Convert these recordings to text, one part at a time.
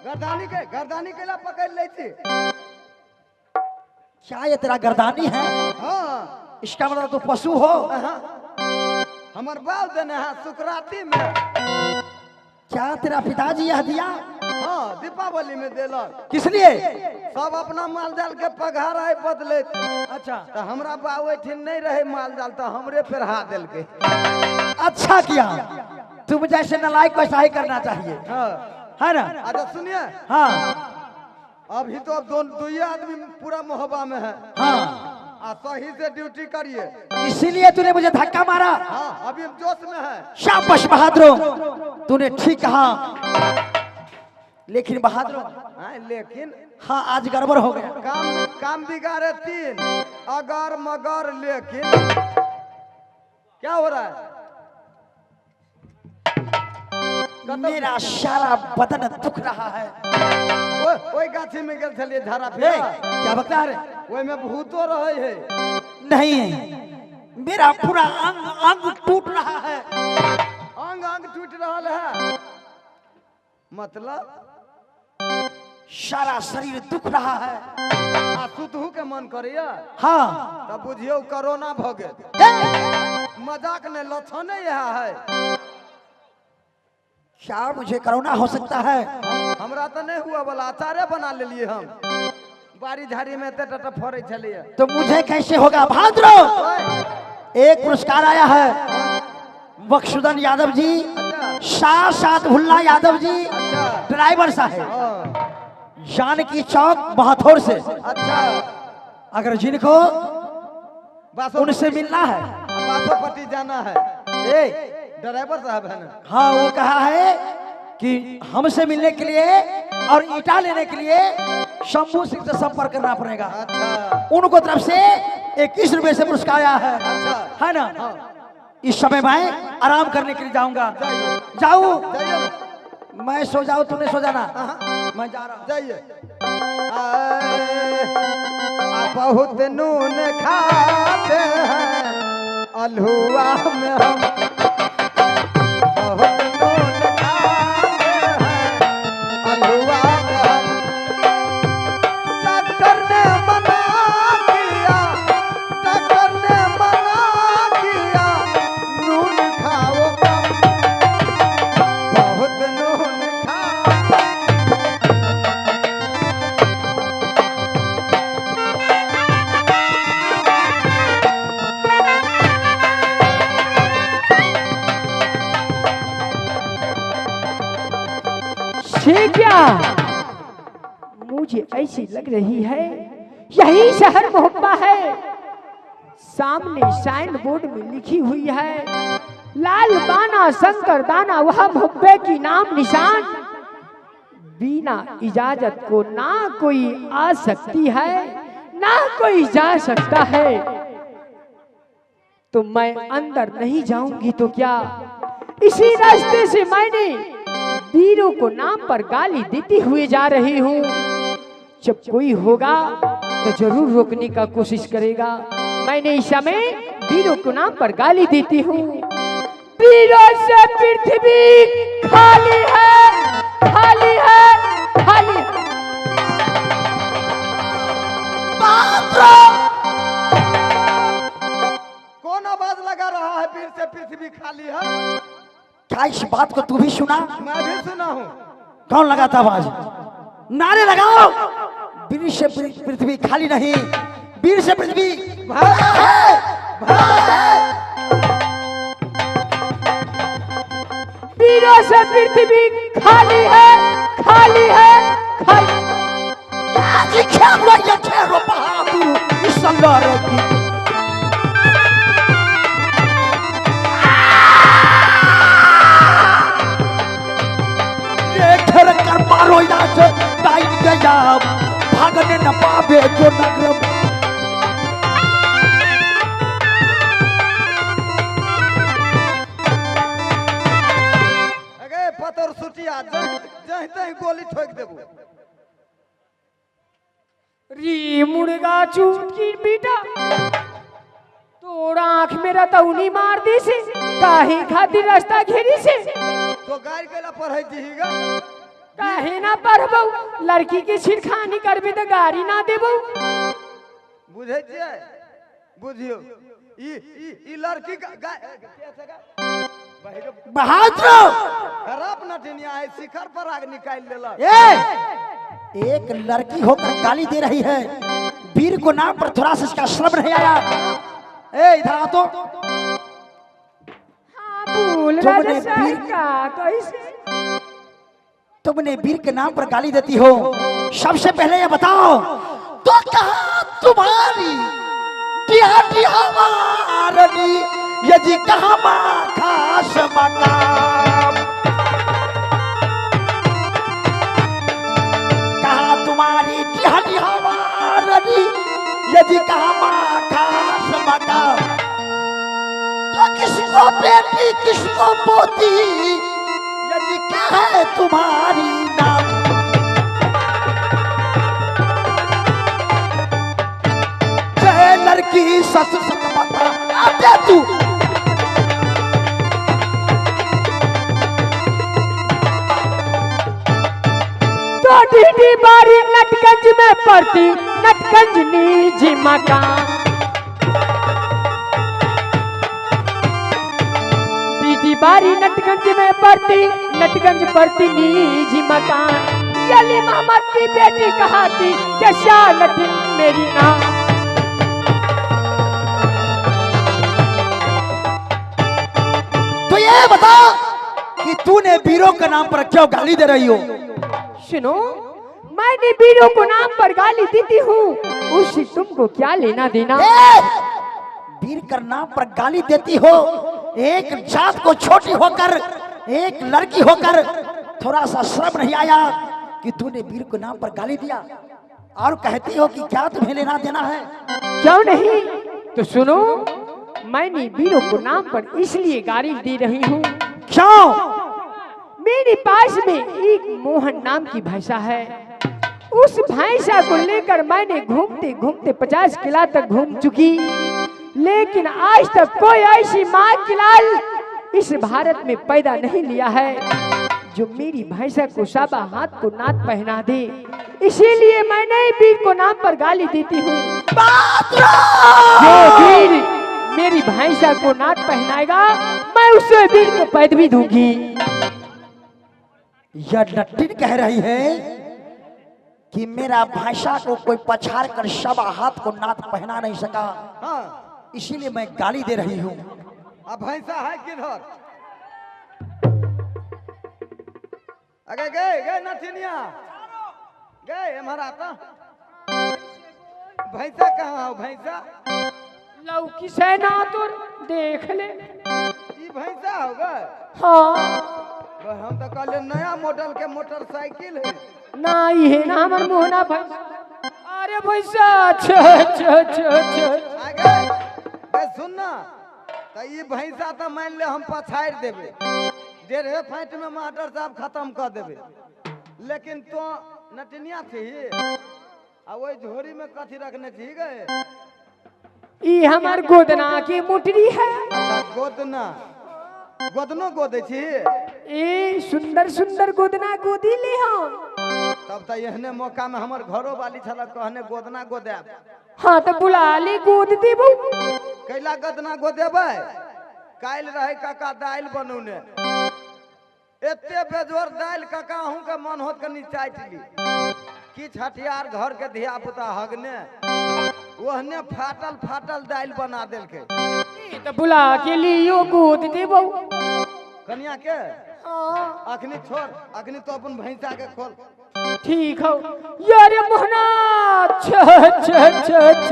गर्दानी के ला पकड़ ले थी। क्या ये तेरा गर्दानी है? हाँ इसका मतलब तू पशु हो। हमार बाल देने हैं सुकराती में। क्या तेरा पिताजी यह दिया? हाँ दीपावली में देला। किस लिए? सब अपना माल जाल के पघार है बदले। अच्छा तो हमरा बाबू ठीक नहीं रहे माल जाल तो हमरे पर हाथ दिल के। अच्छा किया, तुम जैसे नालायक को ऐसा ही करना चाहिए। हाँ है ना? अच्छा सुनिए, हाँ अभी तो अब दो ही आदमी पूरा मोहब्बा में है। हाँ सही से ड्यूटी करिए। इसीलिए तूने मुझे धक्का मारा। हाँ अभी हम जोश में है। शाबाश बहादुर, तूने ठीक कहा। लेकिन बहादुर लेकिन हाँ आज गड़बड़ हो गया। काम बिगाड़े 3 अगर मगर लेकिन क्या हो रहा है? मेरा सारा बदन दुख रहा है। ओए गाछी में गेल छलिए झाड़ा पे। क्या बता रहे? ओए में भूतो रहे है। नहीं, मेरा पूरा अंग अंग टूट रहा है। अंग अंग टूट रहा है मतलब सारा शरीर दुख रहा है। सुतहू के मन करिया। हाँ तब बुझियो कोरोना भ गेल। मजाक ने लक्षण यह है। क्या मुझे कोरोना हो सकता है? हमरा तो नहीं हुआ वाला, अचारे बना ले लिए हम। बारी झाड़ी में टट फरे चलिए। तो मुझे कैसे होगा? बहादुर, एक पुरस्कार आया है बख्शुदन यादव जी, साथ भुल्ला यादव जी, ड्राइवर साहब, जानकी चौक बहाथोर से। अच्छा अगर जिनको उनसे मिलना है, बासोपट्टी जाना है। ड्राइवर साहब है ना? हाँ वो कहा है कि हमसे मिलने के लिए और ईटा लेने के लिए शंभू सिंह से संपर्क करना पड़ेगा। अच्छा उनको तरफ से 21 रुपए से पुरस्कार आया है। अच्छा है ना? हाँ। इस समय मैं आराम करने के लिए जाऊंगा। जाऊं मैं सो जाऊं, तूने सो जाना। मैं जा रहा हूं। जाइए। बहुत नून खाते हैं अलहुआ में हम। क्या मुझे ऐसी लग रही है यही शहर मोहब्बा है। सामने साइन बोर्ड में लिखी हुई है लाल बाना शंकर दाना, वह मोहब्बे की नाम निशान। बिना इजाजत को ना कोई आ सकती है ना कोई जा सकता है। तो मैं अंदर नहीं जाऊंगी तो क्या? इसी रास्ते से मैंने वीरों को नाम पर गाली देती हुए जा रही हूँ। जब कोई होगा तो जरूर रोकने का कोशिश करेगा। मैंने इस समय वीरों को नाम पर गाली देती हूँ। वीरों से पृथ्वी खाली है, खाली है, खाली है। कौन आवाज लगा रहा है? वीर से पृथ्वी खाली है। क्या इस बात को तू भी सुना? मैं भी सुना हूँ। कौन लगाता आवाज? नारे लगाओ। वीर से पृथ्वी खाली नहीं, वीर से पृथ्वी भरा है, भरा है। वीरों से पृथ्वी खाली है, खाली है, खाली। बहादुर इस संगार की मारो इलाज टाइम गया, भागने न पावे जो नगर। अगे पतर सुटिया जहीं तहीं गोली ठोक देबू। री मुर्गा चूत की बेटा तोरा आंख मेरा तौनी मार दी से काहे खातिर रास्ता घेरी से। तो गाय केला पढ़ाई दीगा। ना पढ़बो, लड़की के छिड़खानी करबे तो गाड़ी ना देबो। बुझे छियै? बुझियो ई लड़की का बहादुर खराब नटनिया है, शिखर पर आग निकाल लेला। एक लड़की होकर गाली दे रही है, वीर को नाम पर थोड़ा सा इसका शर्म नहीं आया? ए इधर आ तो। हाँ बोल राजा साहब का कैसे? तुमने वीर के नाम पर गाली देती हो, सबसे पहले ये बताओ तो कहाँ तुम्हारी वारनी यदि कहाँ खास मकाम, कहाँ तुम्हारी वारनी यदि कहाँ खास मकाम, तो किसको बेटी किसको पोती यदि क्या है तुम्हारी नाम। लड़की सस बता आते तू तो दीदी बारी नटगंज में पड़ती, नटगंज निजी मकान। दीदी बारी नटगंज में पड़ती, नटगंज पड़ती निजी मकान। अली मोहम्मद की बेटी कहाती क्या नटी मेरी नाम। तो ये बता कि तूने वीरों के नाम पर क्यों गाली दे रही हो? सुनो, मैंने वीरों को नाम पर गाली देती हूँ, उससे तुमको क्या लेना देना? वीर के नाम पर गाली देती हो, एक जात को छोटी होकर, एक लड़की होकर थोड़ा सा शर्म नहीं आया कि तूने वीर को नाम पर गाली दिया? और कहती हो कि क्या तुम्हें लेना देना है? क्यों नहीं? तो सुनो, मैंने वीरों को नाम पर इसलिए गाली दे रही हूँ। क्यों? मेरे पास में एक मोहन नाम की भैंसा है। उस भैंसा को लेकर मैंने घूमते घूमते 50 किला तक घूम चुकी, लेकिन आज तक कोई ऐसी माँ की लाल इस भारत में पैदा नहीं लिया है जो मेरी भैंसा को साबा हाथ को नाथ पहना दे। इसीलिए मैंने वीर को नाम पर गाली देती हूँ। जो वीर मेरी भैंसा को नाथ पहनाएगा, मैं उसे वीर को पदवी दूंगी। यह नट्टिन कह रही है कि मेरा भैंसा को कोई पछाड़ कर साबा हाथ को नाथ पहना नहीं सका, हाँ, इसीलिए मैं गाली दे रही हूँ। अब भैंसा है किधर? अगे गए गए नथिनिया गए हमारा था। भैंसा कहाँ हो? भैंसा लौकी सेना तो देख ले। ये भैंसा होगा? हाँ, हम तो कहले नया मॉडल के मोटरसाइकिल है। ना ये ना हमर मोहना भैंसा। अरे भैंसा छ आगे बे सुनना, तो ये भैंसा तो मान ले हम पछाड़ देवे, 1.5 फीट में मास्टर साहब खत्म कर देवे, लेकिन तो नटनिया थी आ वही झोरी में कथी रखने थी गए? ये हमार गोदना की मुटरी है। अच्छा गोदना, गोदनो गोदे छी? ए सुंदर सुंदर गोदना गोदी ले हम। तब तो यहने मौका में हमर घरो वाली छला कहने गोदना गोदे। हाँ तो बुला ले गोद देबो। कैला गोदना गोदेबै? काल रहे काका दाल बनौने, एते बेजोर दाल काका हूं के मन होत कनी चाट ली। कि छठियार घर के धिया पुता हगने ओहने फाटल फाटल दाल बना देल के। तो बुला के लियो गोद देबो। कन्या के हाँ अखनी छोड़, अखनी तो अपन भैंसा के खोल। ठीक हो यार मोहना छ छ छ छ।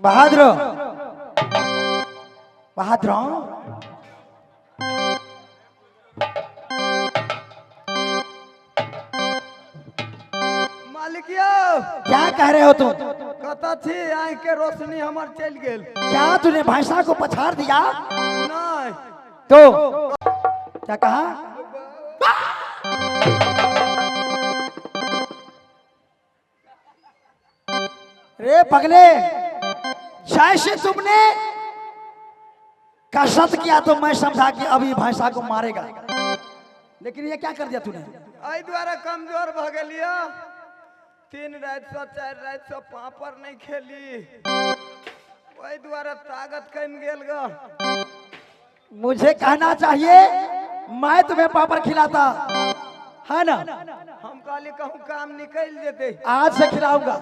बहादुर बहादुर मालिकिया क्या कह रहे हो तुम? कता थी आँख के रोशनी हमार चल गेल। क्या तूने भैंसा को पछाड़ दिया? नहीं तो क्या कहा? रे पगले, जैसे तुमने कसरत किया तो मैं समझा कि अभी भैंसा को मारेगा, लेकिन ये क्या कर दिया तूने? आई द्वारा कमजोर भ गेलिया। 3 रात से 4 रात से पापड़ नहीं खेली, वही द्वारा ताकत कम गेल ग। मुझे कहना चाहिए मैं तुम्हें पापड़ खिलाता है ना। हम कहली कहूँ काम निकल जेते, आज से खिलाऊंगा।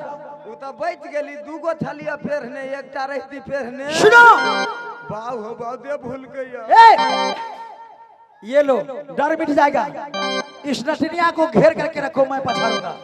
वो तो बच गेली। 2 गो थलिया पेरने, एकटा रहती पेरने। सुनो, बाऊ हो बाऊ दे भूल गया। ए, ये लो, डर मिट जाएगा। इस नटनिया को घेर करके रखो, मैं पछाड़ूंगा।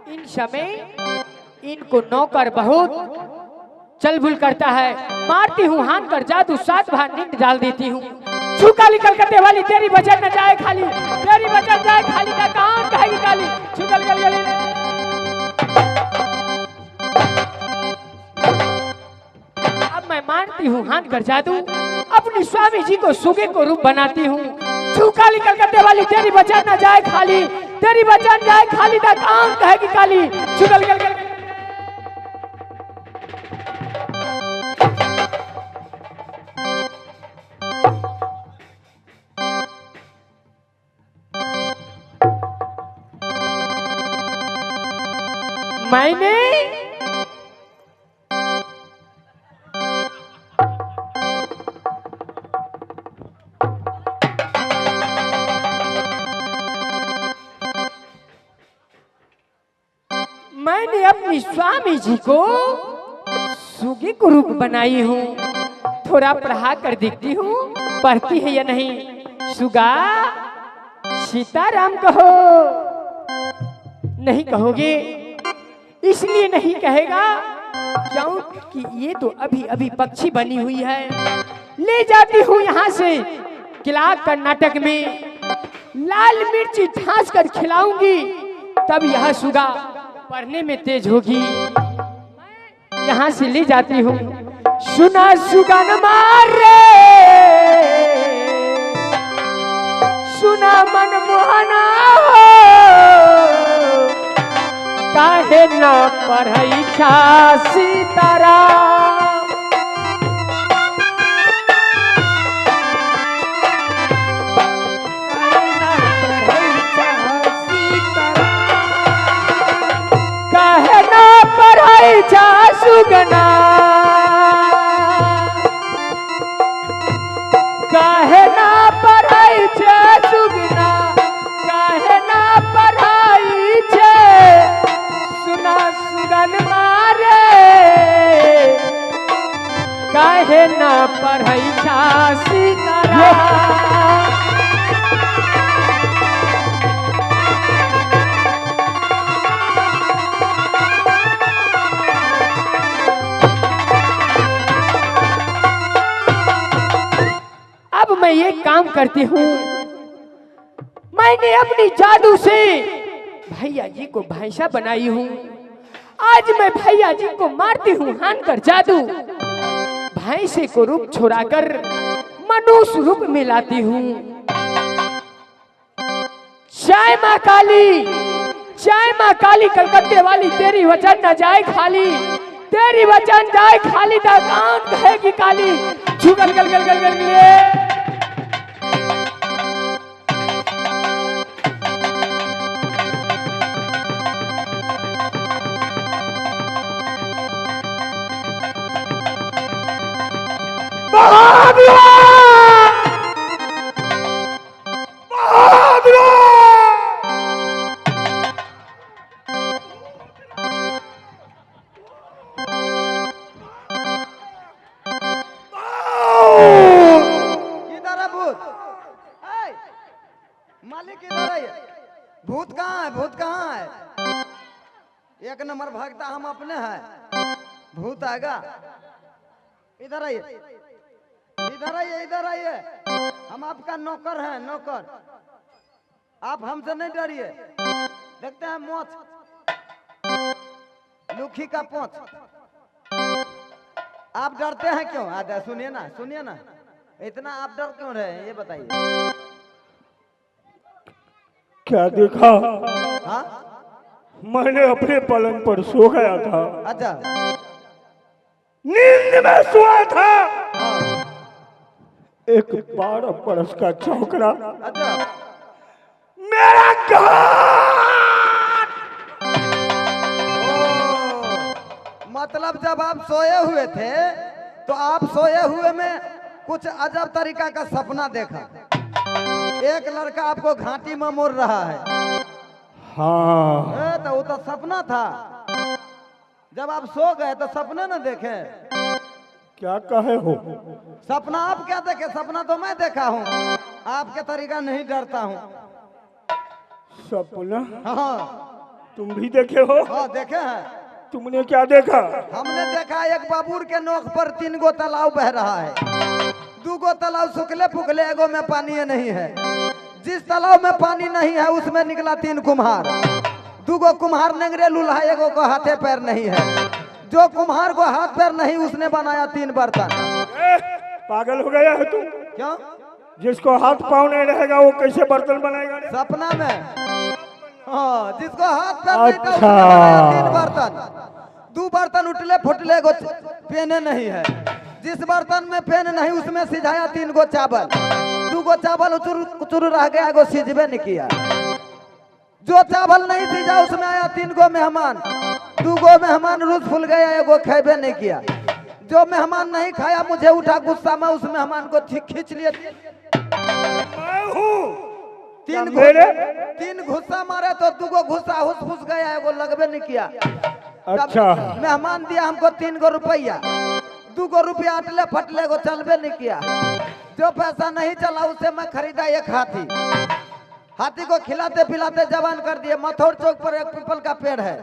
इन समय इनको नौकर बहुत चल बुल करता है। मारती हूँ हान कर जादू, 7 बार नींद डाल देती हूँ। छुका निकल करते वाली तेरी वजन न जाए खाली, तेरी वजन जाए खाली का कान कहेगी काली। छुकल गल गली अब मैं मारती हूँ हान कर जादू, अपनी स्वामी जी को सुगे को रूप बनाती हूँ। छुका निकल करते वाली तेरी वजन न जाए खाली, तेरी वजन जाए खाली का कान कहेगी काली। छुकल गल गल मैंने अपनी स्वामी जी को सुगे को रूप बनाई हूँ। थोड़ा पढ़ा कर देखती हूँ पढ़ती है या नहीं। सुगा सीताराम कहो, नहीं कहोगे इसलिए नहीं कहेगा क्योंकि ये तो अभी अभी पक्षी बनी हुई है। ले जाती हूँ यहाँ से किला कर्नाटक में, लाल मिर्ची ठास कर खिलाऊंगी, तब यह सुगा पढ़ने में तेज होगी। यहाँ से ले जाती हूँ। सुना सुगन मारे, सुना मन मोहना हो, काहे न पढ़ई छा सीताराम। काहे न पढ़ई छा सुगना, काहे न पढ़ई छा सुगना, काहे न पढ़ई छे सुना सुगन मारे, काहे न पढ़ई छा सीताराम। अब मैं ये काम करती हूँ, मैंने अपनी जादू से भैया जी को भैंसा बनाई हूँ। आज मैं भैया जी को मारती हूँ हान कर जादू, भैंसे को रूप छोड़ाकर मनुष्य रूप में लाती हूँ। जय माँ काली, जय माँ काली, कलकत्ते वाली तेरी वचन न जाए खाली, तेरी वचन जाए खाली दा कान कहेगी काली छुगल गल गल गल गल गल किधर है भूत? ऐ, मालिक किधर है? भूत कहाँ है? भूत कहाँ है? एक नंबर भागता हम अपने हैं। भूत आएगा। इधर आइए, इधर आइए, इधर आइए। हम आपका नौकर हैं, नौकर। आप हमसे नहीं डरिए। देखते हैं मोच, लुखी का पोंछ। आप डरते हैं क्यों? आजा सुनिए ना, सुनिए ना, इतना आप डर क्यों रहे हैं ये बताइए। क्या देखा? हाँ मैंने अपने पलंग पर सो गया था, अच्छा। नींद में सोया था। हाँ, एक 12 बरस का छोकरा अच्छा। मेरा कान ओ, मतलब जब आप सोए हुए थे तो आप सोए हुए में कुछ अजब तरीका का सपना देखा। एक लड़का आपको घाटी में मोड़ रहा है। हाँ, तो वो तो सपना था। जब आप सो गए तो सपने न देखे। क्या कहे हो? सपना आप क्या देखे? सपना तो मैं देखा हूँ। आपके तरीका नहीं डरता हूँ। सपना हाँ तुम भी देखे हो? हाँ, देखे हैं। तुमने क्या देखा? हमने देखा एक बाबूर के नोक पर 3 गो तालाब बह रहा है। 2 गो तालाब सुखले फुकले, एगो में पानी नहीं है। जिस तालाब में पानी नहीं है उसमें निकला 3 कुम्हार। 2 गो कुम्हार नंगरे लूल्हा, एगो को हाथे पैर नहीं है। जो कुम्हार को हाथ पैर नहीं उसने बनाया 3 बर्तन। पागल हो गया है तुम? क्यों? जिसको हाथ पाँव नहीं रहेगा वो कैसे बर्तन बनाएगा रे? सपना में। हाँ, जिसको हाथ पैर नहीं था अच्छा। उसने बनाया 3 बर्तन। 2 बर्तन उठले फुटले, एगो पेने नहीं है। जिस बर्तन में पेन नहीं उसमें सिझाया 3 गो चावल। 2 गो चावल उचुर रह गया, एगो सिझबे नहीं किया। जो चावल नहीं सीझा उसमें आया 3 गो मेहमान। 2 गो मेहमान रूस फूल गया, एगो खेबे नहीं किया। जो मेहमान नहीं खाया मुझे उठा गुस्सा में, उस मेहमान को खींच लिए। मैं हूँ। 3 घुस्सा मारे तो 2 गो घुस्सा हुस फुस गया, एगो लगबे नहीं किया। अच्छा। मेहमान दिया हमको 3 गो रुपया। 2 गो रुपया अटले फटले को चलबे नहीं किया। जो पैसा नहीं चला उसे मैं खरीदा 1 हाथी। हाथी को खिलाते पिलाते जवान कर दिए। मथौर चौक पर एक पीपल का पेड़ है।